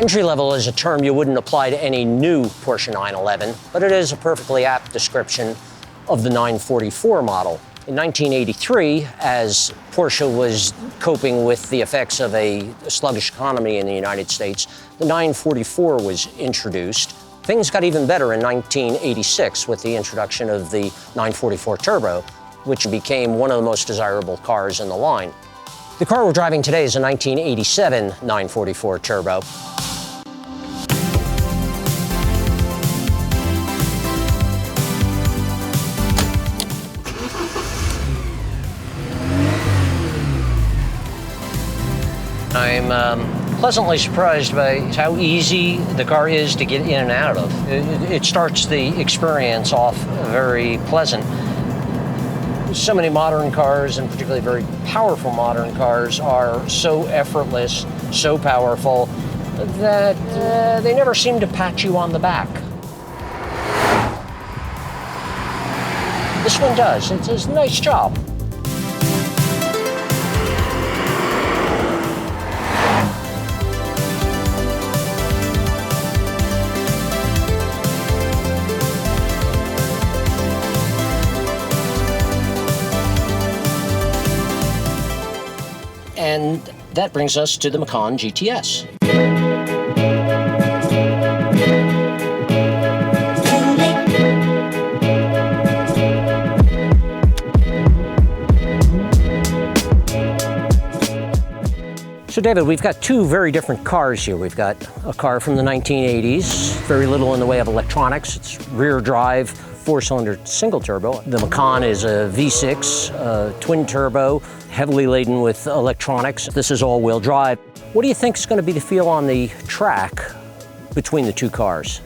Entry level is a term you wouldn't apply to any new Porsche 911, but it is a perfectly apt description of the 944 model. In 1983, as Porsche was coping with the effects of a sluggish economy in the United States, the 944 was introduced. Things got even better in 1986 with the introduction of the 944 Turbo, which became one of the most desirable cars in the line. The car we're driving today is a 1987 944 Turbo. I'm pleasantly surprised by how easy the car is to get in and out of. It starts the experience off very pleasant. So many modern cars, and particularly very powerful modern cars, are so effortless, so powerful, that they never seem to pat you on the back. This one does. It's a nice job. And that brings us to the Macan GTS. So David, we've got two very different cars here. We've got a car from the 1980s, very little in the way of electronics. It's rear drive, 4-cylinder single turbo. The Macan is a V6, twin turbo, heavily laden with electronics. This is all-wheel drive. What do you think is going to be the feel on the track between the two cars?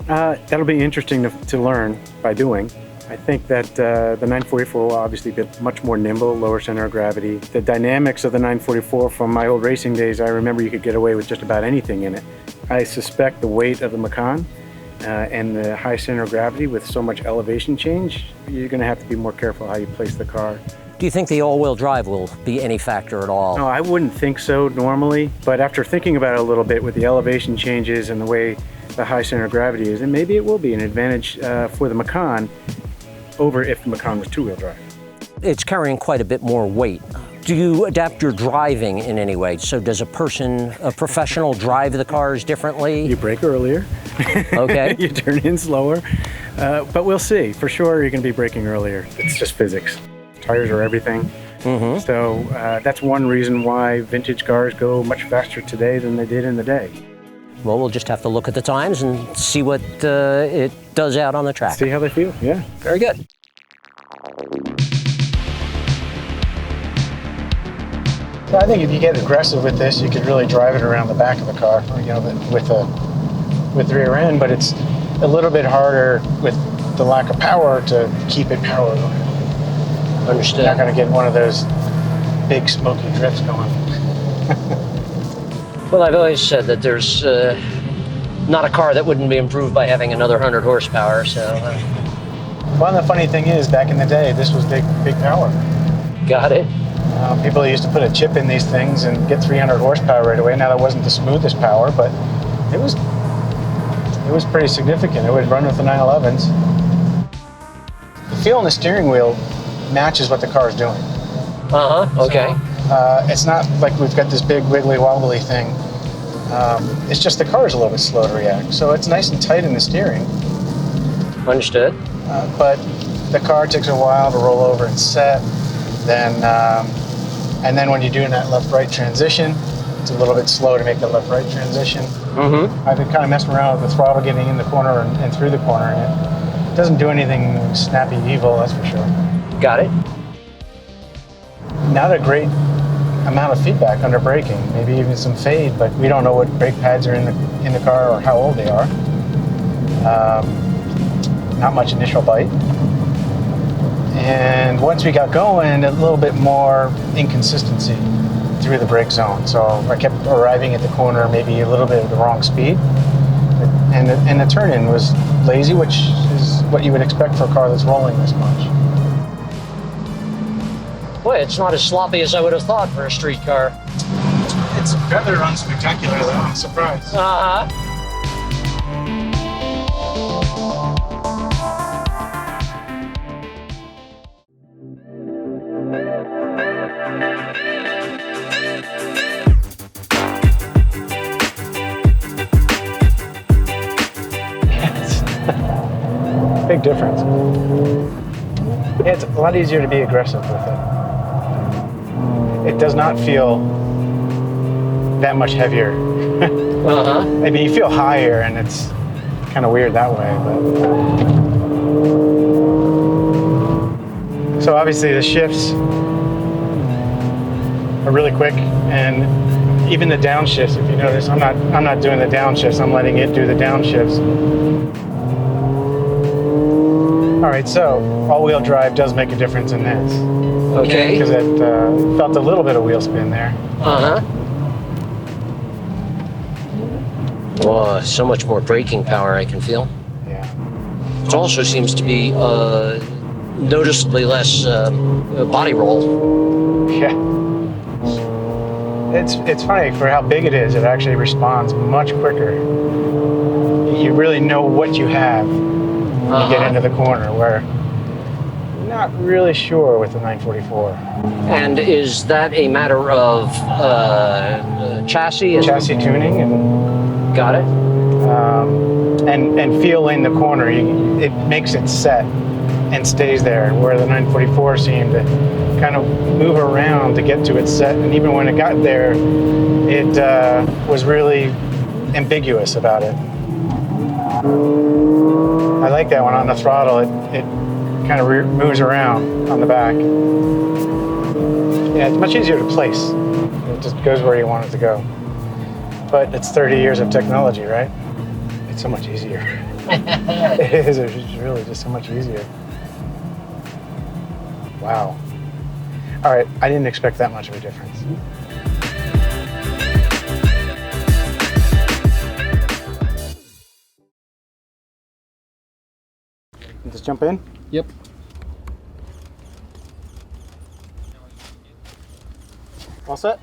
That'll be interesting to learn by doing. I think that the 944 will obviously be much more nimble, lower center of gravity. The dynamics of the 944 from my old racing days, I remember you could get away with just about anything in it. I suspect the weight of the Macan and the high center of gravity with so much elevation change, you're going to have to be more careful how you place the car. Do you think the all-wheel drive will be any factor at all? No, I wouldn't think so normally, but after thinking about it a little bit with the elevation changes and the way the high center of gravity is, and maybe it will be an advantage for the Macan over if the Macan was two-wheel drive. It's carrying quite a bit more weight. Do you adapt your driving in any way? So does a professional drive the cars differently? You brake earlier. Okay. You turn in slower, but we'll see. For sure, you're going to be braking earlier. It's just physics. Tires are everything. Mm-hmm. So that's one reason why vintage cars go much faster today than they did in the day. Well, we'll just have to look at the times and see what it does out on the track. See how they feel, yeah. Very good. So I think if you get aggressive with this, you could really drive it around the back of the car, you know, with the rear end, but it's a little bit harder with the lack of power to keep it powered. Understood. You're not going to get one of those big smoky drifts going. Well, I've always said that there's not a car that wouldn't be improved by having another 100 horsepower, so... Well, the funny thing is, back in the day, this was big power. Got it. People used to put a chip in these things and get 300 horsepower right away. Now, that wasn't the smoothest power, but it was pretty significant. It would run with the 911s. The feel on the steering wheel matches what the car is doing. Uh-huh, okay. So, it's not like we've got this big wiggly wobbly thing. It's just the car is a little bit slow to react. So it's nice and tight in the steering. Understood. But the car takes a while to roll over and set. And then when you're doing that left-right transition, it's a little bit slow to make the left-right transition. Mm-hmm. I've been kind of messing around with the throttle getting in the corner and through the corner, and it doesn't do anything snappy evil, that's for sure. Got it. Not a great amount of feedback under braking, maybe even some fade, but we don't know what brake pads are in the car or how old they are. Not much initial bite. And once we got going, a little bit more inconsistency through the brake zone. So I kept arriving at the corner maybe a little bit at the wrong speed. And the turn-in was lazy, which is what you would expect for a car that's rolling this much. Boy, it's not as sloppy as I would have thought for a street car. It's feather runs spectacular though, I'm surprised. Uh-huh. Big difference. Yeah, it's a lot easier to be aggressive with it. It does not feel that much heavier. Uh-huh. I mean, you feel higher, and it's kind of weird that way. But so obviously the shifts are really quick, and even the downshifts. If you notice, I'm not doing the downshifts. I'm letting it do the downshifts. All right, so all-wheel drive does make a difference in this. Okay. Because it felt a little bit of wheel spin there. Uh-huh. Oh, so much more braking power I can feel. Yeah. It also seems to be noticeably less body roll. Yeah. It's funny, for how big it is, it actually responds much quicker. You really know what you have when you get into the corner, where you're not really sure with the 944. And is that a matter of chassis? Chassis tuning and Got it. and feel in the corner. It makes it set and stays there, where the 944 seemed to kind of move around to get to its set, and even when it got there, it was really ambiguous about it. I like that one on the throttle. It kind of moves around on the back. Yeah, it's much easier to place. It just goes where you want it to go. But it's 30 years of technology, right? It's so much easier. It is. It's really just so much easier. Wow. All right, I didn't expect that much of a difference. Just jump in? Yep. All set?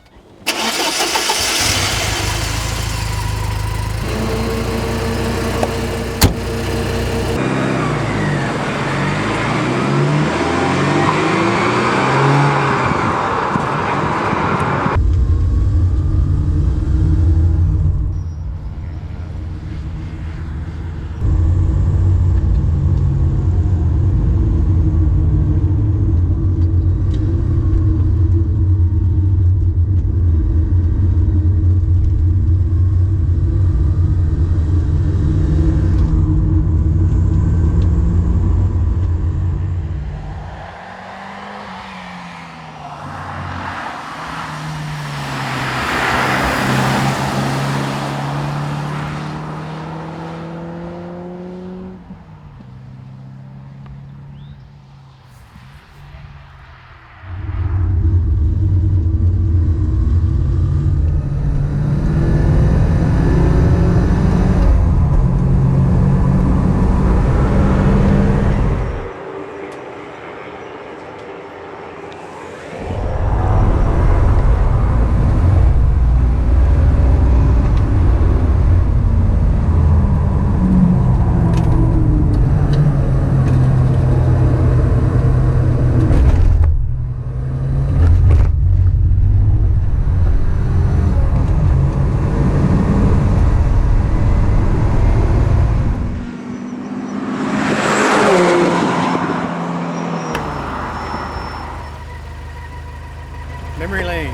Memory lane.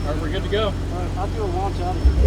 All right, we're good to go. I'll do a launch out of here.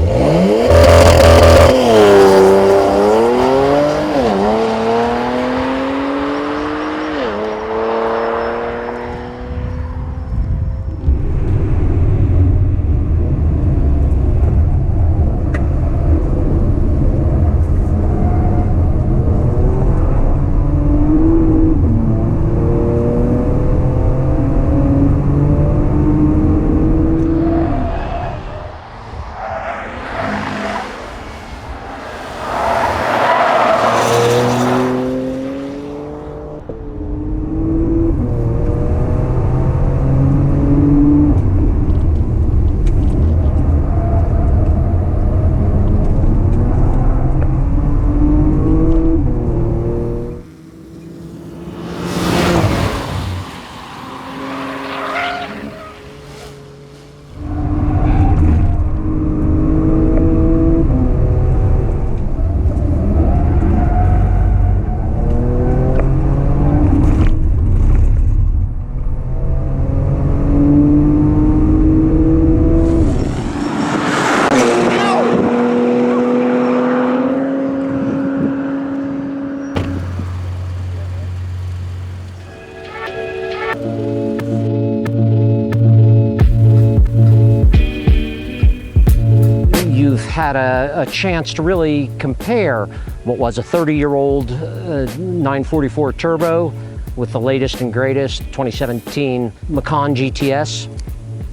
had a chance to really compare what was a 30-year-old 944 turbo with the latest and greatest 2017 Macan GTS.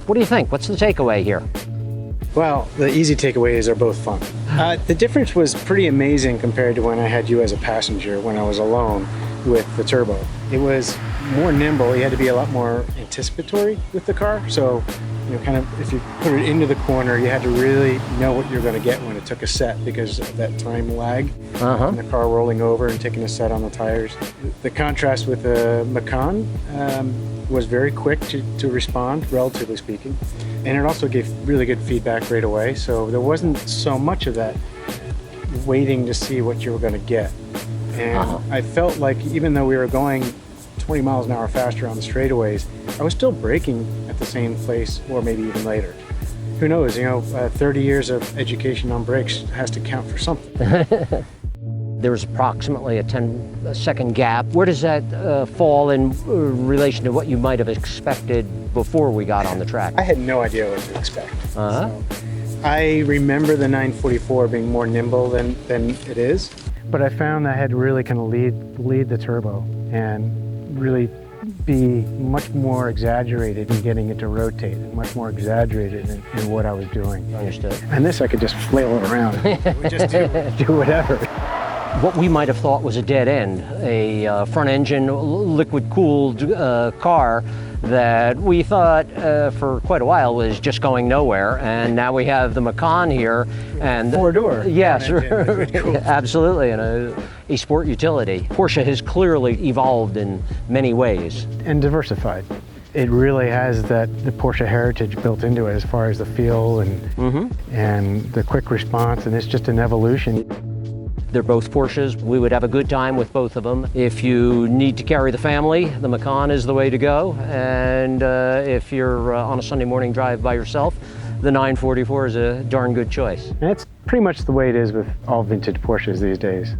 What do you think? What's the takeaway here? Well, the easy takeaways are both fun. The difference was pretty amazing compared to when I had you as a passenger when I was alone with the turbo. It was more nimble. You had to be a lot more anticipatory with the car. So, you know, kind of if you put it into the corner, you had to really know what you're going to get when it took a set because of that time lag and the car rolling over and taking a set on the tires. The contrast with the Macan was very quick to respond, relatively speaking. And it also gave really good feedback right away. So there wasn't so much of that waiting to see what you were going to get. And I felt like even though we were going 20 miles an hour faster on the straightaways, I was still braking at the same place or maybe even later. Who knows, you know, 30 years of education on brakes has to count for something. There was approximately a 10-second gap. Where does that fall in relation to what you might have expected before we got on the track? I had no idea what to expect. So I remember the 944 being more nimble than it is, but I found I had to really kind of lead the turbo and really be much more exaggerated in getting it to rotate, and much more exaggerated in what I was doing. Understood. And this I could just flail it around. We just do whatever. What we might have thought was a dead end, a front-engine, liquid-cooled car that we thought for quite a while was just going nowhere, and now we have the Macan here, and four-door. Yes, absolutely, and a sport utility. Porsche has clearly evolved in many ways and diversified. It really has the Porsche heritage built into it as far as the feel and the quick response, and it's just an evolution. They're both Porsches. We would have a good time with both of them. If you need to carry the family, the Macan is the way to go. And if you're on a Sunday morning drive by yourself, the 944 is a darn good choice. And that's pretty much the way it is with all vintage Porsches these days.